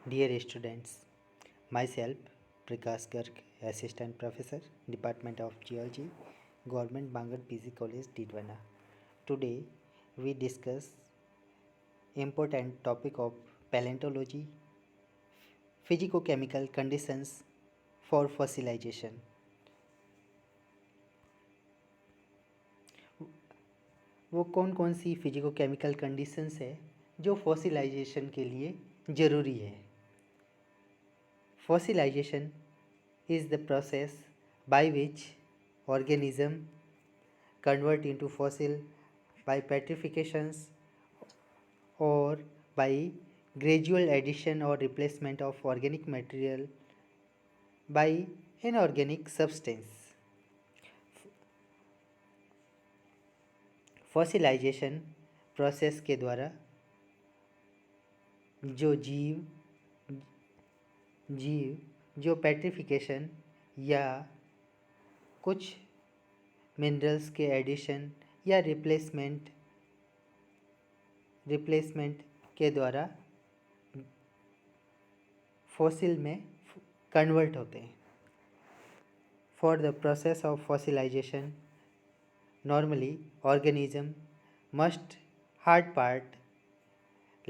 Dear students, myself Prakash Garg, Assistant Professor, Department of Geology, Government Bangalore PG College, Didwana. Today we discuss important topic of paleontology, physico-chemical conditions for fossilization. वो कौन कौन सी physico-chemical conditions है जो fossilisation के लिए ज़रूरी है. Fossilization is the process by which organism convert into fossil by petrifications or by gradual addition or replacement of organic material by inorganic substance. Fossilisation process के द्वारा जो जीव जो पेट्रिफिकेशन या कुछ मिनरल्स के एडिशन या रिप्लेसमेंट के द्वारा फॉसिल में कन्वर्ट होते हैं. For the process of fossilisation normally organism must hard part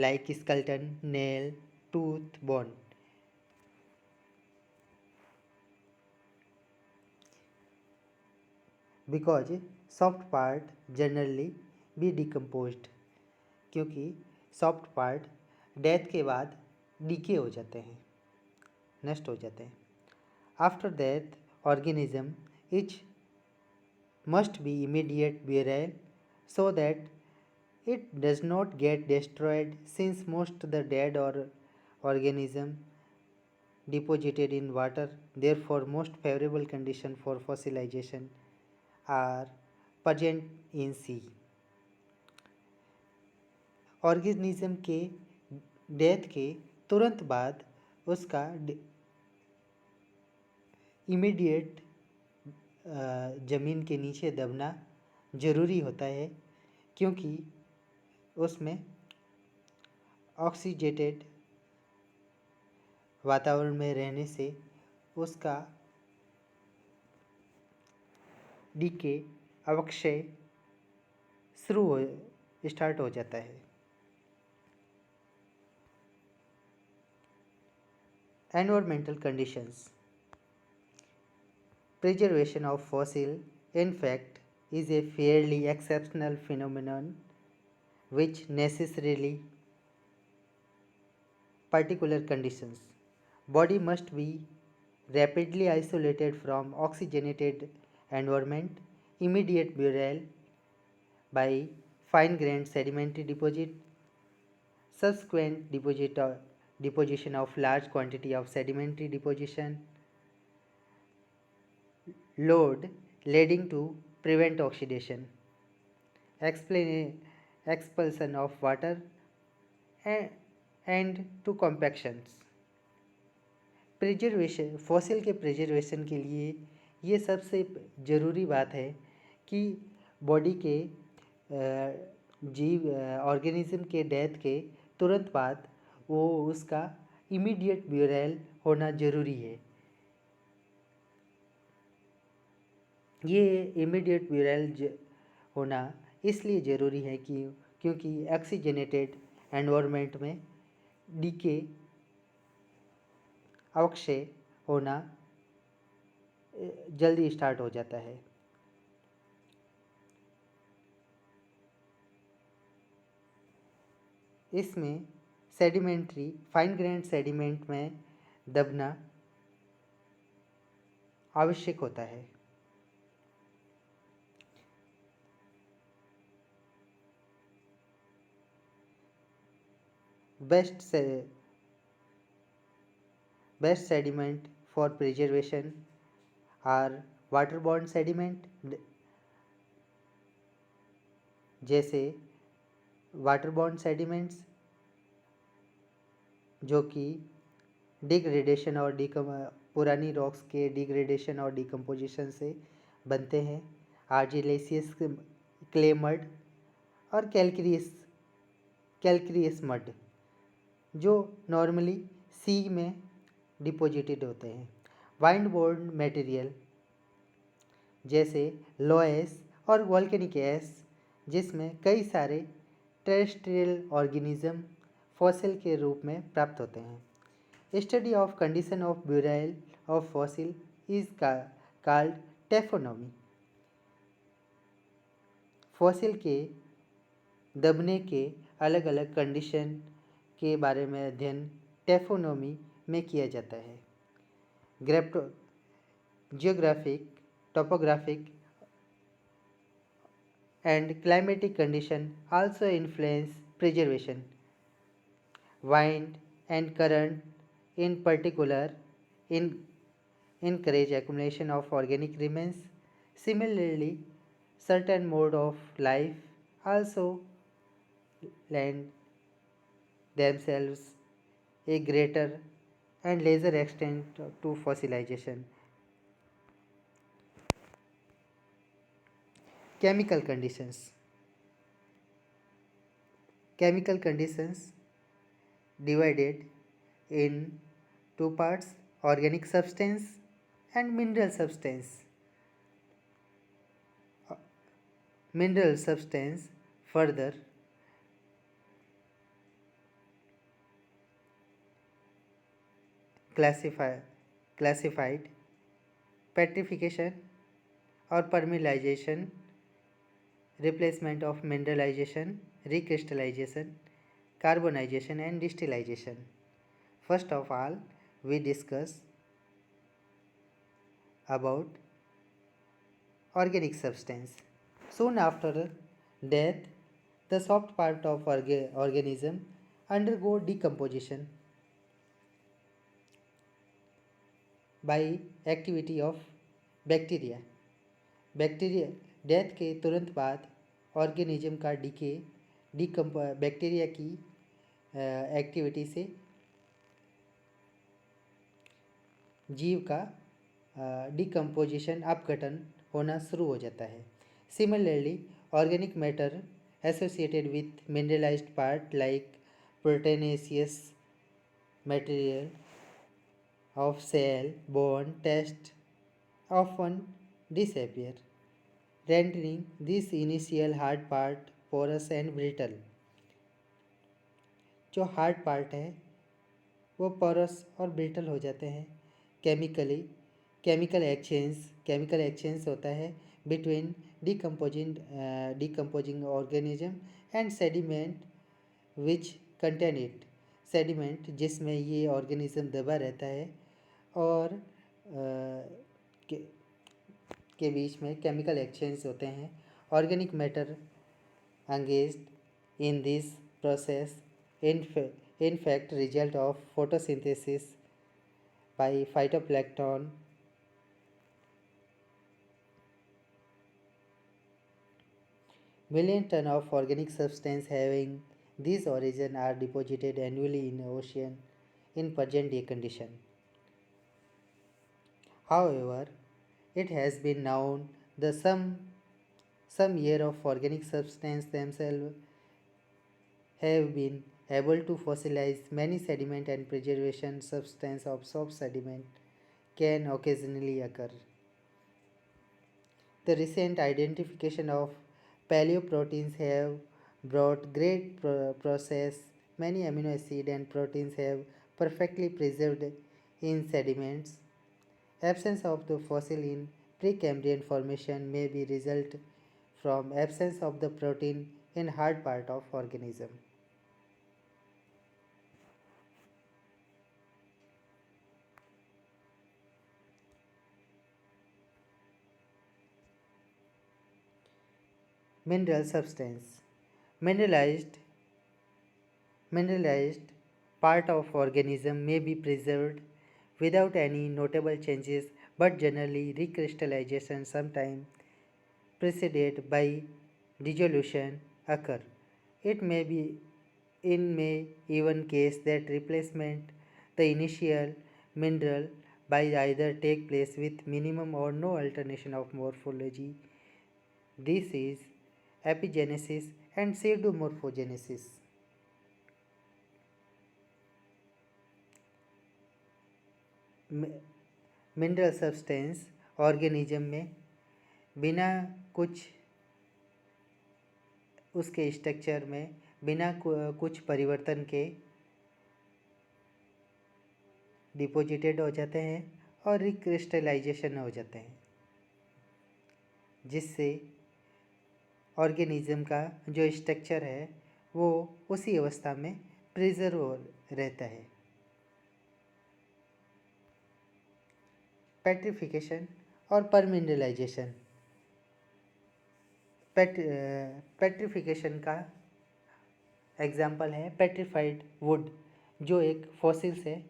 like skeleton, nail, tooth, bone. Because soft part generally be decomposed, क्योंकि सॉफ्ट पार्ट डेथ के बाद डीके हो जाते हैं, नष्ट हो जाते हैं. After death organism etch must be immediate burial so that it does not get destroyed, since most the dead or organism deposited in water. Therefore most favorable condition for fossilization are present in sea. Organism के death के तुरंत बाद उसका immediate ज़मीन के नीचे दबना ज़रूरी होता है, क्योंकि उसमें ऑक्सीजेटेड वातावरण में रहने से उसका डीके अवक्षय स्टार्ट हो जाता है. Environmental conditions. Preservation of fossil, in fact, is a fairly exceptional phenomenon which necessarily particular conditions. Body must be rapidly isolated from oxygenated environment, immediate burial by fine-grained sedimentary deposit, subsequent deposition of large quantity of sedimentary deposition, load leading to prevent oxidation, expulsion of water and to compactions. Preservation, fossil के preservation के लिए ये सबसे ज़रूरी बात है कि body के जीव ऑर्गेनिज्म के डेथ के तुरंत बाद वो उसका इमीडिएट ब्यूरल होना ज़रूरी है. ये इमीडिएट ब्यूरल होना इसलिए ज़रूरी है क्योंकि ऑक्सीजनेटेड एनवायरनमेंट में डीके अवक्षय होना जल्दी स्टार्ट हो जाता है. इसमें सेडिमेंट्री फाइन ग्रेन सेडिमेंट में दबना आवश्यक होता है. Best sediment for preservation are waterborne sediment, जैसे वाटरबॉर्न सेडिमेंट्स जो कि डिग्रेडेशन और पुरानी रॉक्स के डिग्रेडेशन और डिकम्पोजिशन से बनते हैं. आर्जिलेसियस क्ले मड और कैल्क्रियस मड जो नॉर्मली सी में डिपॉजिटेड होते हैं। वाइंड बोर्न मटेरियल जैसे लोएस और वोल्केनिक एश, जिसमें कई सारे टेरेस्ट्रियल ऑर्गेनिज्म फॉसिल के रूप में प्राप्त होते हैं। Study of condition of burial of fossil is called taphonomy. Fossil के दबने के अलग अलग कंडीशन के बारे में अध्ययन टेफोनॉमी में किया जाता है। Geographic, topographic and climatic condition also influence preservation. Wind and current in particular encourage accumulation of organic remains. Similarly, certain mode of life also lend themselves a greater and lesser extent to fossilization. Chemical conditions. Chemical conditions divided in two parts: organic substance and mineral substance. Mineral substance further classified petrification or permeabilization, replacement of mineralization, recrystallization, carbonization and distillation. First of all, we discuss about organic substance. Soon after death, the soft part of organism undergo decomposition by activity of bacteria. Death के तुरंत बाद organism का bacteria की activity से जीव का decomposition अपघटन होना शुरू हो जाता है। Similarly, organic matter associated with mineralized part like proteinaceous material of cell, bone, test often disappear, rendering this initial hard part porous and brittle. जो हार्ड पार्ट है वो पोरस और ब्रिटल हो जाते हैं। केमिकल एक्सचेंज होता है between decomposing organism and sediment which contain it. Sediment जिसमें ये ऑर्गेनिज्म दबा रहता है और के बीच में केमिकल एक्सचेंज होते हैं। Organic matter engaged in this process in fact result of photosynthesis by phytoplankton million ton of organic substance having this origin are deposited annually in ocean in present day condition. However, it has been known that some year of organic substance themselves have been able to fossilize many sediment, and preservation substance of soft sediment can occasionally occur. The recent identification of paleoproteins have brought great process. Many amino acid and proteins have perfectly preserved in sediments. Absence of the fossil in Precambrian formation may be result from absence of the protein in hard part of organism. Mineral substance. Mineralized part of organism may be preserved without any notable changes, but generally recrystallization sometime preceded by dissolution occur. It may be even case that replacement the initial mineral by either take place with minimum or no alternation of morphology. This is epigenesis and pseudomorphogenesis. Mineral substance organism में बिना कुछ उसके structure में बिना कुछ परिवर्तन के deposited हो जाते हैं और रिक्रिस्टलाइजेशन हो जाते हैं, जिससे ऑर्गेनिज्म का जो स्ट्रक्चर है वो उसी अवस्था में प्रिजर्व रहता है। पेट्रिफिकेशन और परमिनरलाइजेशन। पेट्रिफिकेशन का एग्जाम्पल है पेट्रिफाइड वुड, जो एक फॉसिल्स है।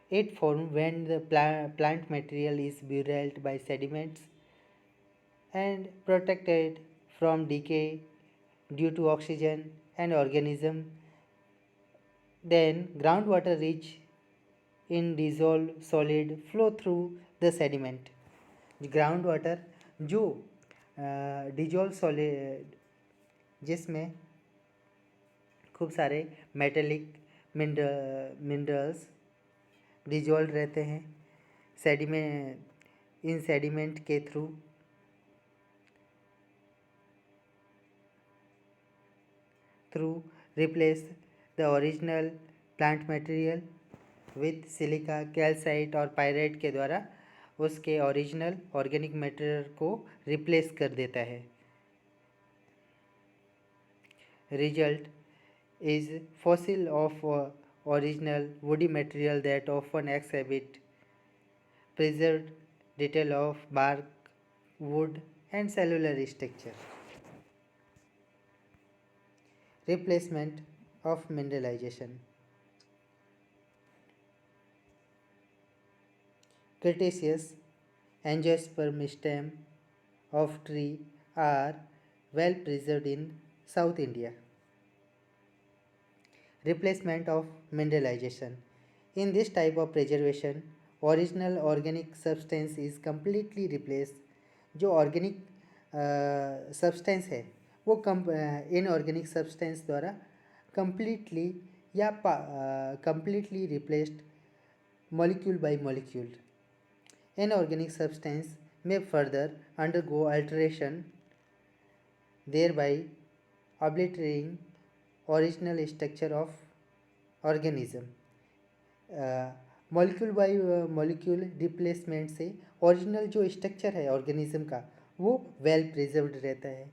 It forms when the plant material is buried by sediments and protected from decay due to oxygen and organism. Then groundwater rich in dissolved solid flow through the sediment. Ground water जो dissolve solid, जिसमें खूब सारे metallic minerals dissolve रहते हैं, इन sediment के through replace the original plant material with silica, calcite और pyrite के द्वारा उसके ओरिजिनल ऑर्गेनिक मटेरियल को रिप्लेस कर देता है। Result is fossil of original woody material that often exhibit preserved detail of bark, wood and cellular structure. Replacement of mineralization. Cretaceous angiosperm stem of tree are well preserved in South India. Replacement of mineralization. In this type of preservation, original organic substance is completely replaced. जो organic substance है वो inorganic substance द्वारा completely या completely replaced molecule by molecule. Inorganic substance may further undergo alteration, thereby obliterating original structure of organism. Molecule by molecule replacement से original जो structure है organism का वो वेल प्रिजर्व्ड रहता है।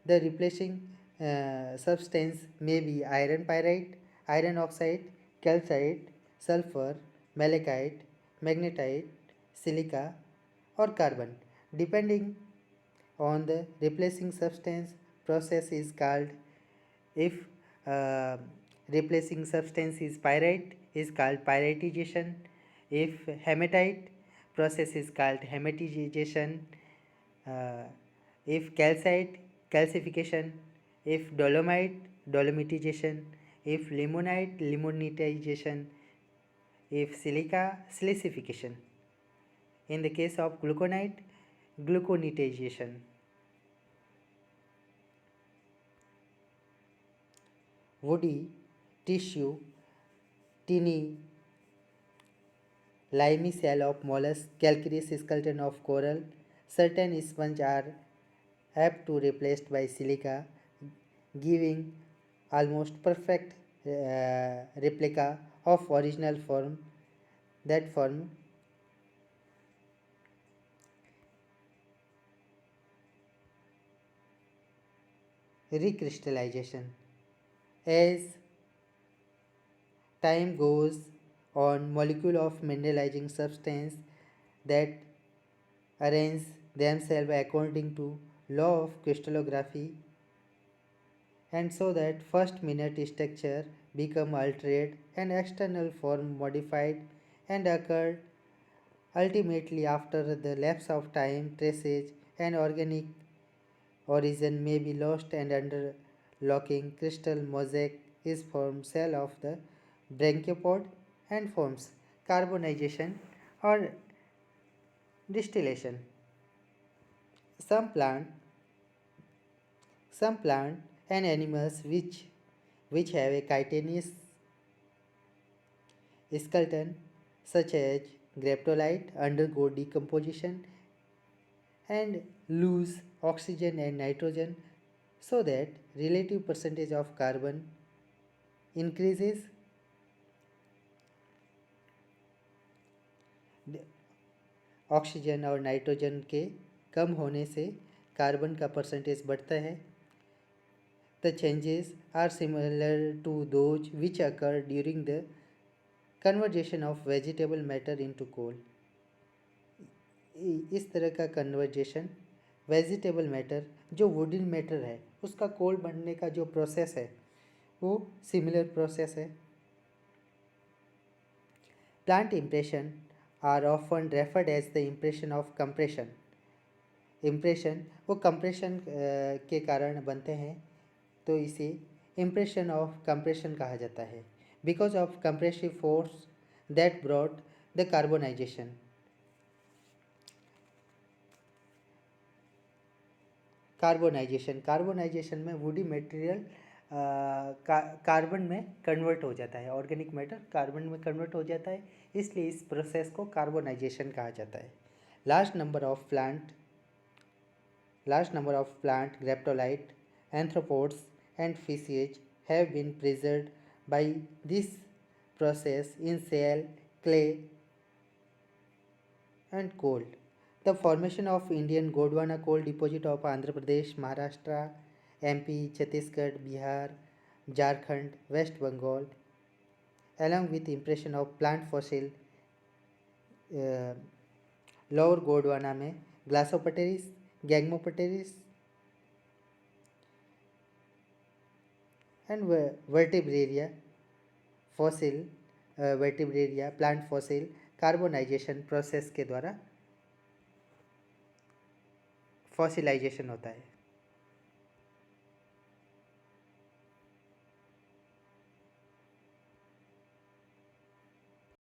द रिप्लेसिंग सब्सटेंस में be iron pyrite, iron oxide, calcite, sulphur, malachite, magnetite, silica और carbon. Depending on the replacing substance, process is called, if replacing substance is pyrite, is called pyritization. If hematite, process is called hematization. If calcite, calcification. If dolomite, dolomitization. If limonite, limonitization. If silica, silicification. In the case of gluconite, gluconitization. Woody tissue, tiny limy shell of mollusk, calcareous skeleton of coral. Certain sponges are apt to replaced by silica, giving almost perfect replica of original form. That form recrystallization. As time goes on, molecule of mineralizing substance that arrange themselves according to law of crystallography, and so that first minute structure become altered and external form modified and occurred. Ultimately, after the lapse of time, traces and organic origin may be lost, and under locking crystal mosaic is formed cell of the branchiopod and forms carbonization or distillation. Some plant and animals which have a chitinous skeleton such as graptolite undergo decomposition and lose oxygen and nitrogen so that relative percentage of carbon increases. Oxygen और nitrogen के कम होने से carbon का percentage बढ़ता है. The changes are similar to those which occur during the conversion of vegetable matter into coal. इस तरह का कन्वर्जेशन वेजिटेबल मैटर जो वुडन मैटर है उसका कोल बनने का जो प्रोसेस है वो सिमिलर प्रोसेस है. Plant impression are often referred as the impression of compression. Impression वो कंप्रेशन के कारण बनते हैं तो इसे इम्प्रेशन ऑफ कंप्रेशन कहा जाता है. Because of compressive force that brought the carbonisation. Carbonisation में वुडी मटेरियल कार्बन में कन्वर्ट हो जाता है. ऑर्गेनिक मैटर कार्बन में कन्वर्ट हो जाता है, इसलिए इस प्रोसेस को कार्बोनाइजेशन कहा जाता है. Large number of plant graptolite arthropods and fishes have been preserved by this process in shale clay and coal. The formation of Indian Gondwana coal deposit of Andhra Pradesh, Maharashtra, MP, Chhattisgarh, Bihar, Jharkhand, West Bengal, along with impression of plant fossil lower Gondwana में Glassopteris, Gangmopteris and vertebraria plant fossil carbonisation process के द्वारा fossilisation होता है.